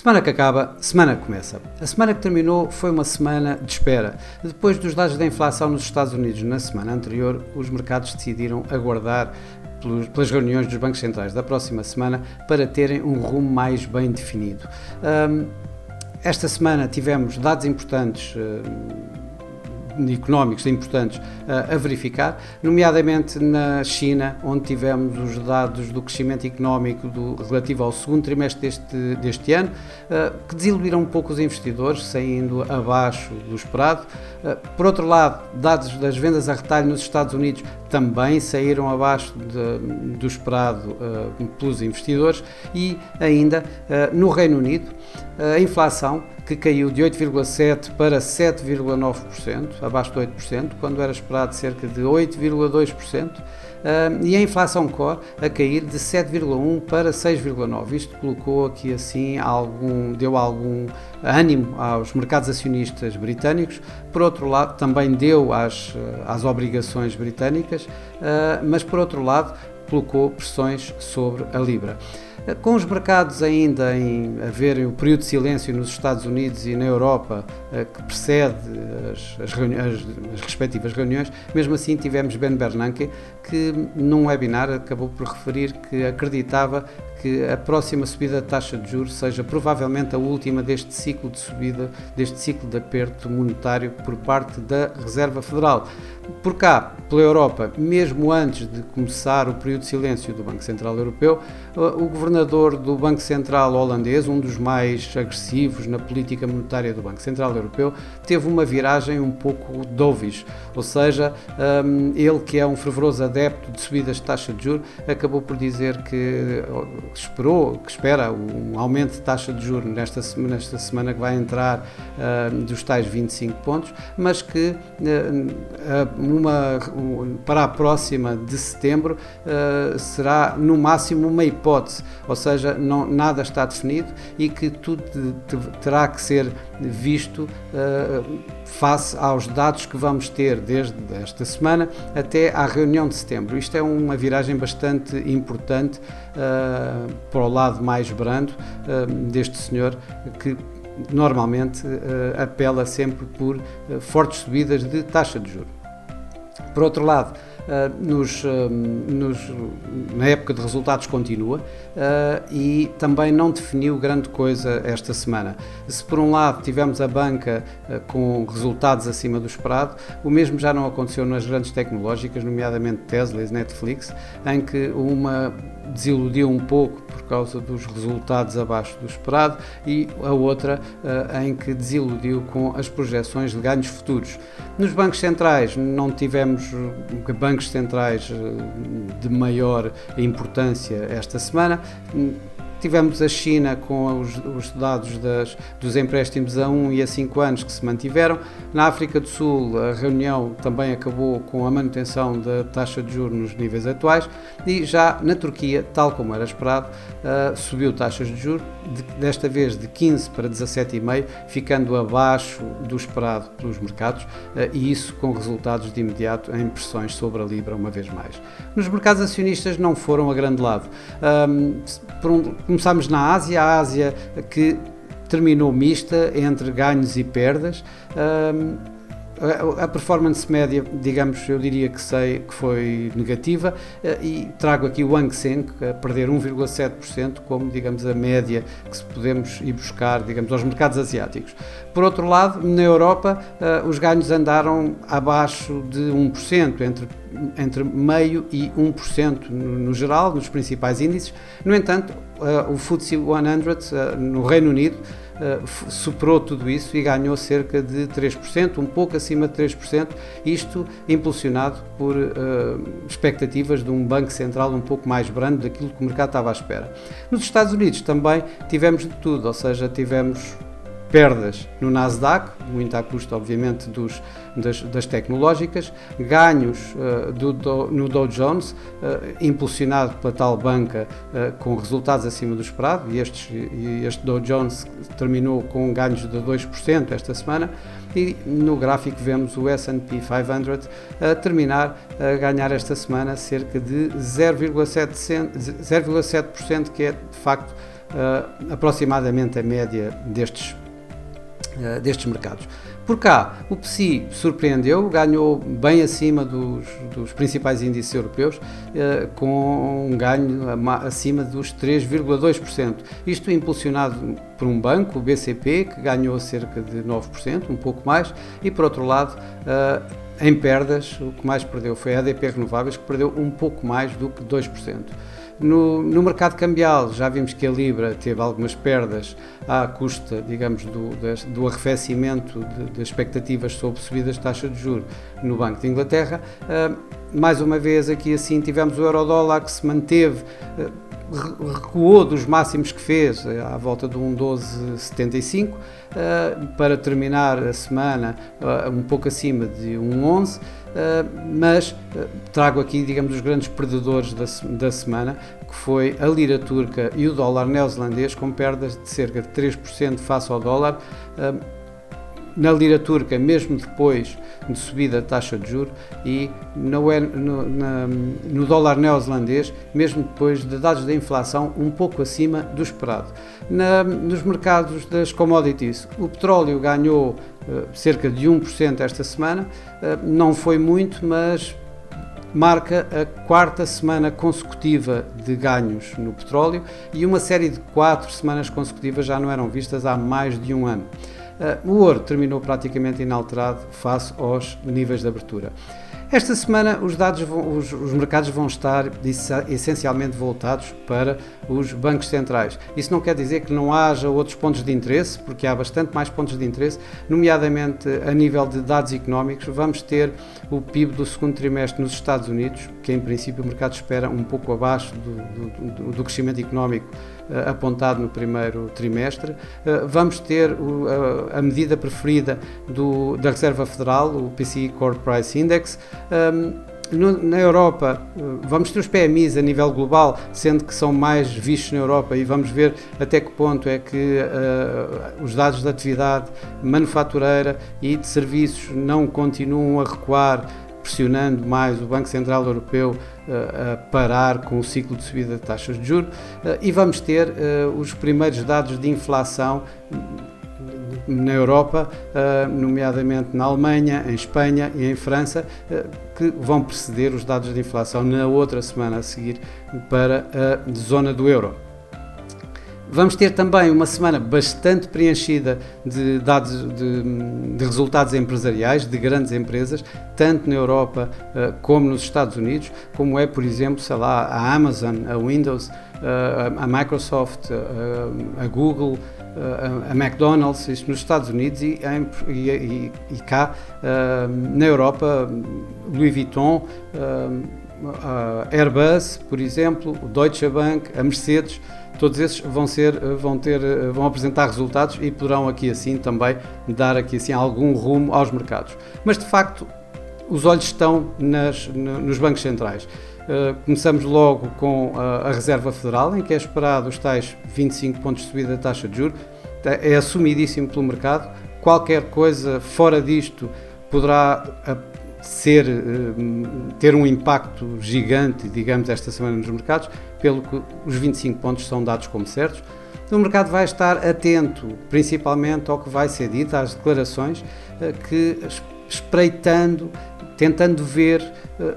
Semana que acaba, semana que começa. A semana que terminou foi uma semana de espera. Depois dos dados da inflação nos Estados Unidos na semana anterior, os mercados decidiram aguardar pelas reuniões dos bancos centrais da próxima semana para terem um rumo mais bem definido. Esta semana tivemos dados importantes económicos importantes a verificar, nomeadamente na China, onde tivemos os dados do crescimento económico relativo ao segundo trimestre deste ano, que desiludiram um pouco os investidores, saindo abaixo do esperado. Por outro lado, dados das vendas a retalho nos Estados Unidos também saíram abaixo do esperado pelos investidores e ainda no Reino Unido, a inflação que caiu de 8,7% para 7,9%, abaixo de 8%, quando era esperado cerca de 8,2%, e a inflação core a cair de 7,1% para 6,9%. Isto colocou aqui assim deu algum ânimo aos mercados acionistas britânicos. Por outro lado, também deu às obrigações britânicas, mas por outro lado colocou pressões sobre a Libra. Com os mercados ainda a verem o período de silêncio nos Estados Unidos e na Europa que precede as respectivas reuniões, mesmo assim tivemos Ben Bernanke que num webinar acabou por referir que acreditava que a próxima subida da taxa de juros seja provavelmente a última deste ciclo de subida, deste ciclo de aperto monetário por parte da Reserva Federal. Por cá, pela Europa, mesmo antes de começar o período de silêncio do Banco Central Europeu, o governador do Banco Central holandês, um dos mais agressivos na política monetária do Banco Central Europeu, teve uma viragem um pouco dovish, ou seja, ele que é um fervoroso adepto de subidas de taxa de juros, acabou por dizer que espera um aumento de taxa de juros nesta semana que vai entrar dos tais 25 pontos, mas que para a próxima de setembro será no máximo uma hipótese, ou seja, nada está definido e que tudo terá que ser visto face aos dados que vamos ter desde esta semana até à reunião de setembro. Isto é uma viragem bastante importante para o lado mais brando deste senhor que normalmente apela sempre por fortes subidas de taxa de juros. Por outro lado, na época de resultados continua e também não definiu grande coisa esta semana. Se por um lado tivemos a banca com resultados acima do esperado, o mesmo já não aconteceu nas grandes tecnológicas, nomeadamente Tesla e Netflix, em que uma desiludiu um pouco por causa dos resultados abaixo do esperado e a outra em que desiludiu com as projeções de ganhos futuros. Nos bancos centrais não tivemos bancos centrais de maior importância esta semana. Tivemos a China com os dados dos empréstimos a 1 e a 5 anos que se mantiveram. Na África do Sul, a reunião também acabou com a manutenção da taxa de juros nos níveis atuais e já na Turquia, tal como era esperado, subiu taxas de juros, desta vez de 15 para 17,5, ficando abaixo do esperado pelos mercados e isso com resultados de imediato em pressões sobre a Libra uma vez mais. Nos mercados acionistas não foram a grande lado. Começámos na Ásia, a Ásia que terminou mista entre ganhos e perdas. A performance média, digamos, eu diria que foi negativa e trago aqui o Hang Seng a perder 1,7% como, digamos, a média que se podemos ir buscar, digamos, aos mercados asiáticos. Por outro lado, na Europa, os ganhos andaram abaixo de 1%, entre meio e 1% no geral, nos principais índices. No entanto, o FTSE 100 no Reino Unido superou tudo isso e ganhou cerca de 3%, um pouco acima de 3%, isto impulsionado por expectativas de um banco central um pouco mais brando daquilo que o mercado estava à espera. Nos Estados Unidos também tivemos de tudo, ou seja, tivemos perdas no Nasdaq, muito à custa, obviamente, das tecnológicas, ganhos no Dow Jones, impulsionado pela tal banca com resultados acima do esperado, e este Dow Jones terminou com ganhos de 2% esta semana, e no gráfico vemos o S&P 500 a terminar a ganhar esta semana cerca de 0,7%, que é de facto aproximadamente a média destes mercados. Por cá, o PSI surpreendeu, ganhou bem acima dos principais índices europeus, com um ganho acima dos 3,2%. Isto impulsionado por um banco, o BCP, que ganhou cerca de 9%, um pouco mais, e por outro lado, em perdas, o que mais perdeu foi a ADP Renováveis, que perdeu um pouco mais do que 2%. No mercado cambial já vimos que a Libra teve algumas perdas à custa, digamos, do arrefecimento de expectativas sobre subidas de taxa de juros no Banco de Inglaterra. Mais uma vez aqui assim tivemos o euro-dólar que se manteve, recuou dos máximos que fez, à volta de 1,1275, para terminar a semana um pouco acima de 1,11, mas trago aqui, digamos, os grandes perdedores da semana, que foi a lira turca e o dólar neozelandês, com perdas de cerca de 3% face ao dólar. Na lira turca, mesmo depois de subida da taxa de juros, e no dólar neozelandês, mesmo depois de dados da inflação um pouco acima do esperado. Nos mercados das commodities, o petróleo ganhou cerca de 1% esta semana, não foi muito, mas marca a quarta semana consecutiva de ganhos no petróleo, e uma série de 4 semanas consecutivas já não eram vistas há mais de um ano. O ouro terminou praticamente inalterado face aos níveis de abertura. Esta semana os mercados vão estar essencialmente voltados para os bancos centrais. Isso não quer dizer que não haja outros pontos de interesse, porque há bastante mais pontos de interesse, nomeadamente a nível de dados económicos. Vamos ter o PIB do segundo trimestre nos Estados Unidos, que em princípio o mercado espera um pouco abaixo do crescimento económico apontado no primeiro trimestre. Vamos ter a medida preferida da Reserva Federal, o PCE Core Price Index. Na Europa, vamos ter os PMIs a nível global, sendo que são mais vistos na Europa, e vamos ver até que ponto é que os dados da atividade manufatureira e de serviços não continuam a recuar, pressionando mais o Banco Central Europeu a parar com o ciclo de subida de taxas de juros, e vamos ter os primeiros dados de inflação na Europa, nomeadamente na Alemanha, em Espanha e em França, que vão preceder os dados de inflação na outra semana a seguir para a zona do euro. Vamos ter também uma semana bastante preenchida de dados de resultados empresariais de grandes empresas, tanto na Europa como nos Estados Unidos, como é, por exemplo, sei lá, a Amazon, a Windows, a Microsoft, a Google, a McDonald's, isto nos Estados Unidos, e cá na Europa, Louis Vuitton, a Airbus, por exemplo, o Deutsche Bank, a Mercedes. Todos esses vão apresentar resultados e poderão aqui assim também dar aqui assim algum rumo aos mercados. Mas de facto os olhos estão nos bancos centrais. Começamos logo com a Reserva Federal, em que é esperado os tais 25 pontos de subida da taxa de juros. É assumidíssimo pelo mercado. Qualquer coisa fora disto poderá ter um impacto gigante, digamos, esta semana nos mercados, pelo que os 25 pontos são dados como certos. O mercado vai estar atento, principalmente ao que vai ser dito, às declarações, espreitando, tentando ver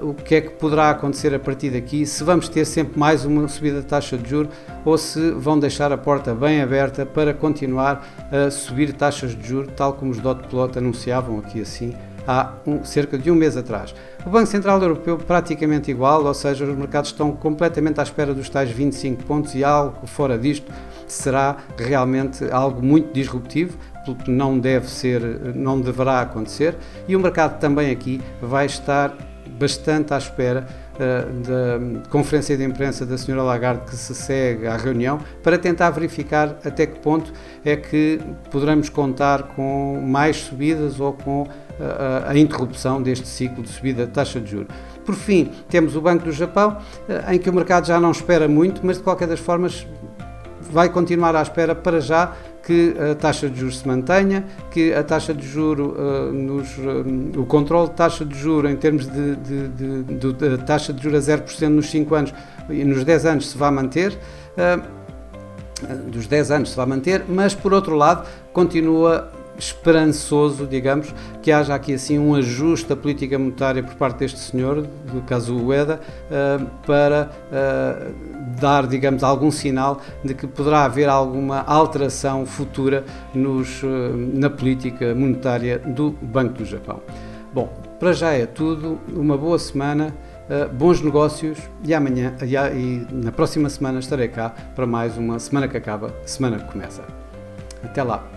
o que é que poderá acontecer a partir daqui, se vamos ter sempre mais uma subida de taxa de juros ou se vão deixar a porta bem aberta para continuar a subir taxas de juros, tal como os dot plot anunciavam aqui assim há cerca de um mês atrás. O Banco Central Europeu praticamente igual, ou seja, os mercados estão completamente à espera dos tais 25 pontos, e algo fora disto será realmente algo muito disruptivo, porque não deverá acontecer, e o mercado também aqui vai estar bastante à espera da conferência de imprensa da Sra. Lagarde, que se segue à reunião, para tentar verificar até que ponto é que poderemos contar com mais subidas ou com a interrupção deste ciclo de subida de taxa de juros. Por fim, temos o Banco do Japão, em que o mercado já não espera muito, mas de qualquer das formas vai continuar à espera para já que a taxa de juros se mantenha, que a taxa de juros, o controle de taxa de juros em termos de taxa de juros a 0% nos 5 anos e nos 10 anos se vai manter, dos 10 anos se vai manter, mas por outro lado continua esperançoso, digamos, que haja aqui assim um ajuste da política monetária por parte deste senhor, do caso Ueda, para dar, digamos, algum sinal de que poderá haver alguma alteração futura na política monetária do Banco do Japão. Bom, para já é tudo, uma boa semana, bons negócios e amanhã e na próxima semana estarei cá para mais uma semana que acaba, semana que começa. Até lá!